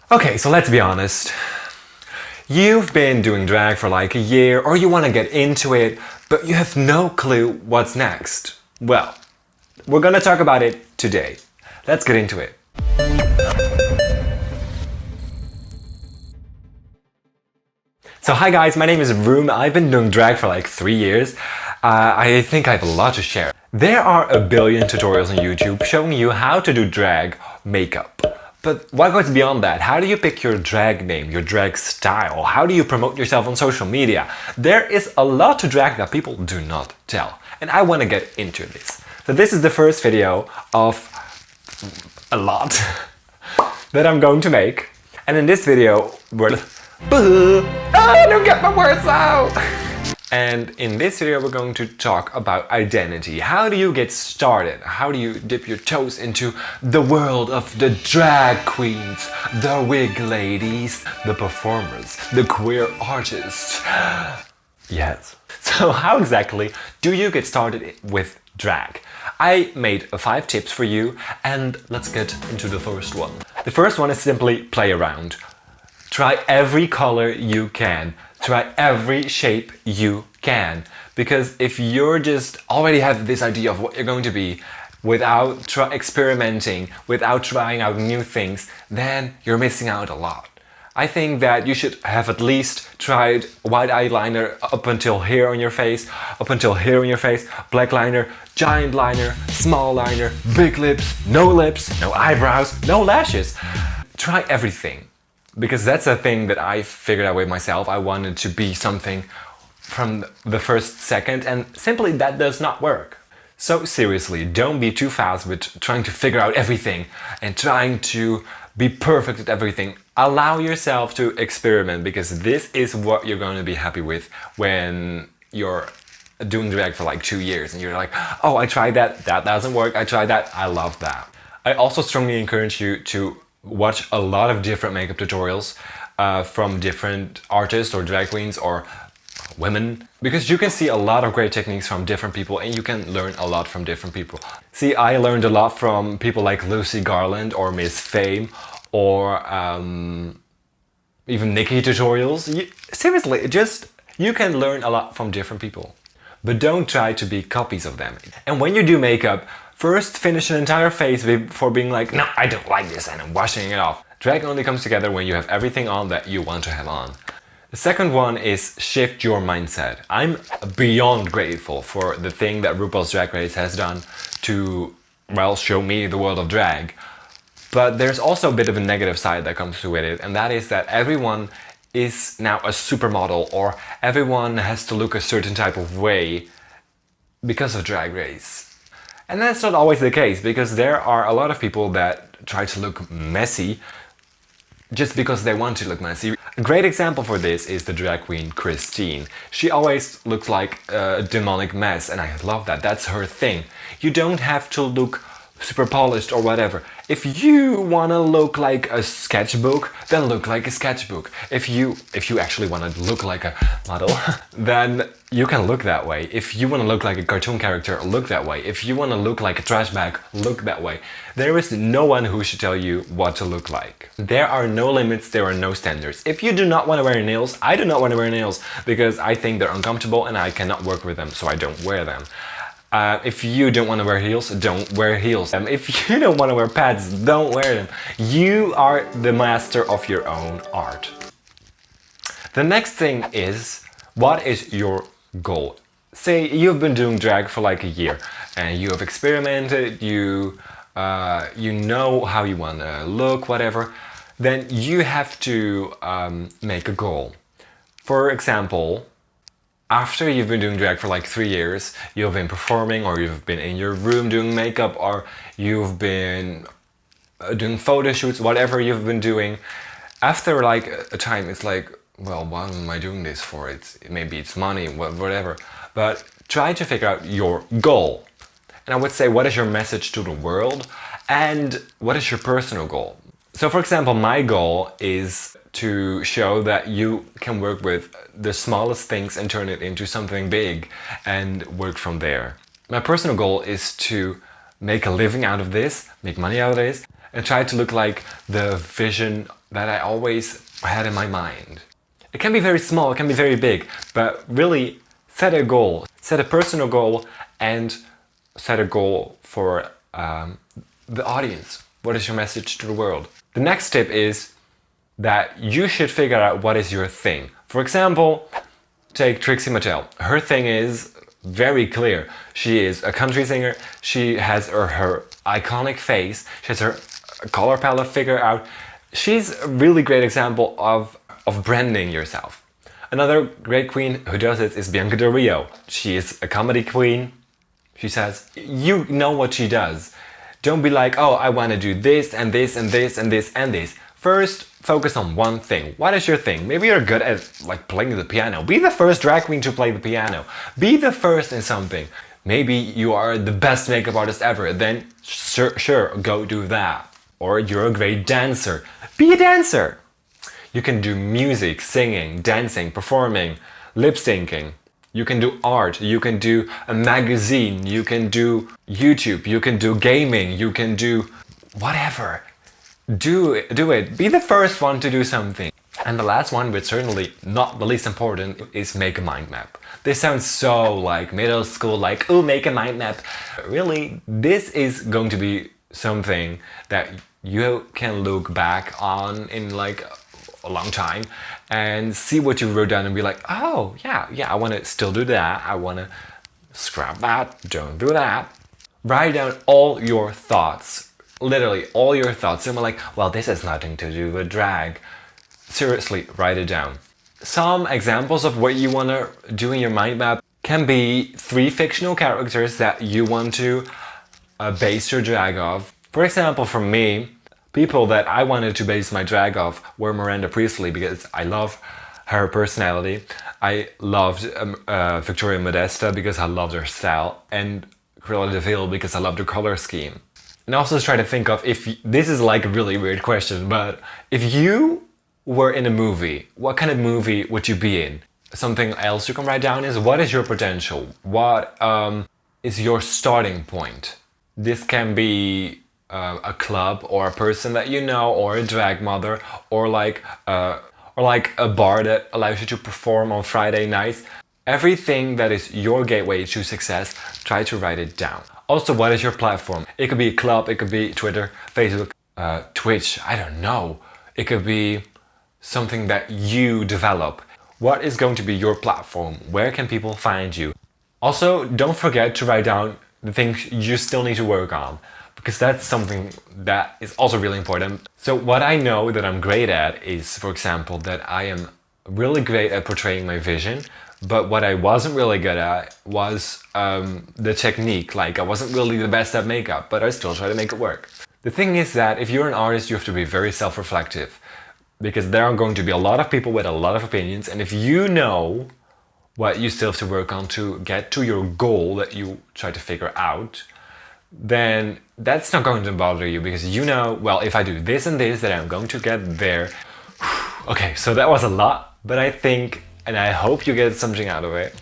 Okay, so let's be honest. You've been doing drag for like a year, or you want to get into it, but you have no clue what's next. Well, we're gonna talk about it today. Let's get into it. So hi guys, my name is Room. I've been doing drag for like 3 years. I think I have a lot to share. There are a billion tutorials on YouTube showing you how to do drag makeup. But what goes beyond that? How do you pick your drag name, your drag style? How do you promote yourself on social media? There is a lot to drag that people do not tell. And I want to get into this. So this is the first video of a lot that I'm going to make. And in this video, I don't get my words out! And in this video we're going to talk about identity. How do you get started? How do you dip your toes into the world of the drag queens, the wig ladies, the performers, the queer artists? Yes. So how exactly do you get started with drag? I made 5 tips for you, and let's get into the first one. The first one is simply play around. Try every color you can. Try every shape you can. Because if you're just already have this idea of what you're going to be without experimenting, without trying out new things, then you're missing out a lot. I think that you should have at least tried white eyeliner up until here on your face, up until here on your face, black liner, giant liner, small liner, big lips, no eyebrows, no lashes. Try everything. Because that's a thing that I figured out with myself. I wanted to be something from the first second, and simply that does not work. So seriously, don't be too fast with trying to figure out everything and trying to be perfect at everything. Allow yourself to experiment, because this is what you're going to be happy with when you're doing drag for like 2 years and you're like, oh, I tried that doesn't work, I tried that, I love that. I also strongly encourage you to watch a lot of different makeup tutorials from different artists or drag queens or women, because you can see a lot of great techniques from different people and you can learn a lot from different people. See, I learned a lot from people like GARLAND or Miss Fame or even Nikki tutorials. Seriously, you can learn a lot from different people. But don't try to be copies of them. And when you do makeup, first finish an entire face before being like, no, I don't like this, and I'm washing it off. Drag only comes together when you have everything on that you want to have on. The second one is shift your mindset. I'm beyond grateful for the thing that RuPaul's Drag Race has done to, well, show me the world of drag. But there's also a bit of a negative side that comes with it, and that is that everyone is now a supermodel, or everyone has to look a certain type of way because of Drag Race. And that's not always the case, because there are a lot of people that try to look messy just because they want to look messy. A great example for this is the drag queen Christine. She always looks like a demonic mess, and I love that. That's her thing. You don't have to look super polished or whatever. If you want to look like a sketchbook, then look like a sketchbook. If you actually want to look like a model, then you can look that way. If you want to look like a cartoon character, look that way. If you want to look like a trash bag, look that way. There is no one who should tell you what to look like. There are no limits, there are no standards. If you do not want to wear nails, I do not want to wear nails because I think they're uncomfortable and I cannot work with them, so I don't wear them. If you don't want to wear heels, don't wear heels. If you don't want to wear pads, don't wear them. You are the master of your own art. The next thing is, what is your goal? Say you've been doing drag for like a year and you have experimented, you know how you want to look, whatever, then you have to make a goal. For example, after you've been doing drag for like 3 years, you've been performing, or you've been in your room doing makeup, or you've been doing photo shoots, whatever you've been doing, after like a time it's like, well, what am I doing this for? Maybe it's money, whatever. But try to figure out your goal. And I would say, what is your message to the world? And what is your personal goal? So for example, my goal is to show that you can work with the smallest things and turn it into something big and work from there. My personal goal is to make a living out of this, make money out of this, and try to look like the vision that I always had in my mind. It can be very small, it can be very big, but really set a goal, set a personal goal, and set a goal for the audience. What is your message to the world? The next tip is that you should figure out what is your thing. For example, take Trixie Mattel. Her thing is very clear. She is a country singer, she has her iconic face, she has her color palette figured out. She's a really great example of branding yourself. Another great queen who does it is Bianca Del Rio. She is a comedy queen. She says, you know what she does. Don't be like, oh, I want to do this and this and this and this and this. First, focus on one thing. What is your thing? Maybe you're good at like playing the piano. Be the first drag queen to play the piano. Be the first in something. Maybe you are the best makeup artist ever. Then sure, go do that. Or you're a great dancer. Be a dancer. You can do music, singing, dancing, performing, lip syncing. You can do art, you can do a magazine, you can do YouTube, you can do gaming, you can do whatever. Do it. Be the first one to do something. And the last one, but certainly not the least important, is make a mind map. This sounds so like middle school, like, oh, make a mind map. Really, this is going to be something that you can look back on in like a long time and see what you wrote down and be like, oh yeah, I want to still do that, I want to scrap that, don't do that. Write down all your thoughts, literally all your thoughts. Someone like, well, this has nothing to do with drag. Seriously, write it down. Some examples of what you want to do in your mind map can be 3 fictional characters that you want to base your drag off. For example, for me, people that I wanted to base my drag off were Miranda Priestley, because I love her personality. I loved Victoria Modesta because I loved her style, and Cruella de Vil because I loved her color scheme. And also try to think of, if this is like a really weird question, but if you were in a movie, what kind of movie would you be in? Something else you can write down is, what is your potential? What is your starting point? This can be a club or a person that you know, or a drag mother, or like a bar that allows you to perform on Friday nights. Everything that is your gateway to success, try to write it down. Also, what is your platform? It could be a club, it could be Twitter, Facebook, Twitch, I don't know. It could be something that you develop. What is going to be your platform? Where can people find you? Also, don't forget to write down the things you still need to work on, because that's something that is also really important. So what I know that I'm great at is, for example, that I am really great at portraying my vision, but what I wasn't really good at was the technique. Like, I wasn't really the best at makeup, but I still try to make it work. The thing is that if you're an artist, you have to be very self-reflective, because there are going to be a lot of people with a lot of opinions, and if you know what you still have to work on to get to your goal that you try to figure out, then that's not going to bother you, because you know, well, if I do this and this, then I'm going to get there. Okay, so that was a lot, but I think, and I hope you get something out of it.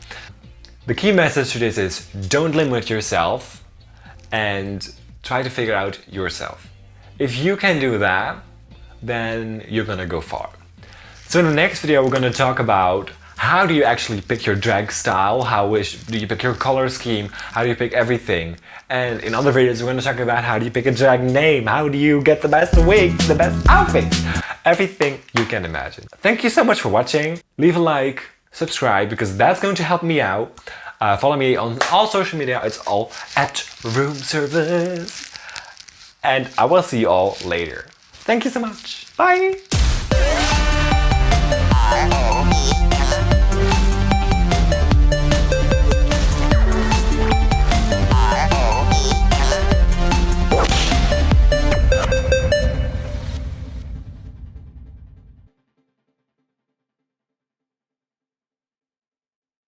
The key message to this is, don't limit yourself and try to figure out yourself. If you can do that, then you're gonna go far. So in the next video, we're gonna talk about how do you actually pick your drag style, do you pick your color scheme, how do you pick everything. And in other videos, we're gonna talk about how do you pick a drag name, how do you get the best wigs, the best outfits, everything you can imagine. Thank you so much for watching. Leave a like, subscribe, because that's going to help me out. Follow me on all social media, it's all at Room Service. And I will see you all later. Thank you so much. Bye!